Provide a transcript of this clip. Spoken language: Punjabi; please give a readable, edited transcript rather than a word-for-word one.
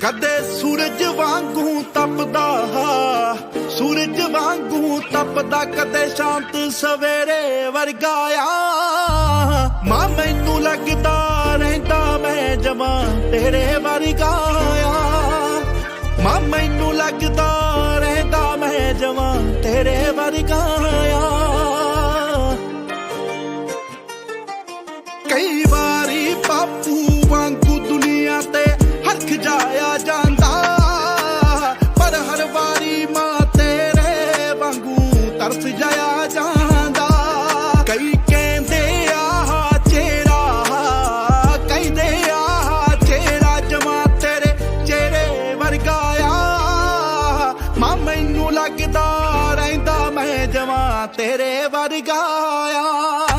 ਕਦੇ ਸੂਰਜ ਵਾਂਗੂ ਤਪਦਾ, ਸੂਰਜ ਵਾਂਗੂ ਤਪਦਾ, ਕਦੇ ਸ਼ਾਂਤ ਸਵੇਰੇ ਵਰਗਾ ਆ। ਮਾਂ ਮੈਨੂੰ ਲੱਗਦਾ ਰਹਿੰਦਾ ਮੈਂ ਜਮਾਂ ਤੇਰੇ ਵਰਗਾ ਆ। ਮਾਂ ਮੈਨੂੰ ਲੱਗਦਾ ਰਹਿੰਦਾ ਮੈਂ ਜਮਾਂ ਤੇਰੇ ਵਰਗਾ ਆ। ਕਈ ਵਾਰੀ ਬਾਪੂ ਵਾਂਗੂ ਦੁਨੀਆ ਤੇ ਹਰਖ ਜਾਇਆ ਜਾਂਦਾ, ਪਰ ਹਰ ਵਾਰੀ ਮਾਂ ਤੇਰੇ ਵਾਂਗੂ ਤਰਸ ਜਾਇਆ ਜਾਂਦਾ। ਕਈ ਕਹਿੰਦੇ ਆਹ ਚਿਹਰਾ, ਕਹਿੰਦੇ ਆਹ ਚਿਹਰਾ ਜਮਾਂ ਤੇਰੇ ਚਿਹਰੇ ਵਰਗਾ ਆ। ਮਾਂ ਮੈਨੂੰ ਲੱਗਦਾ ਰਹਿੰਦਾ ਮੈਂ ਜਮਾਂ ਤੇਰੇ ਵਰਗਾ ਆ।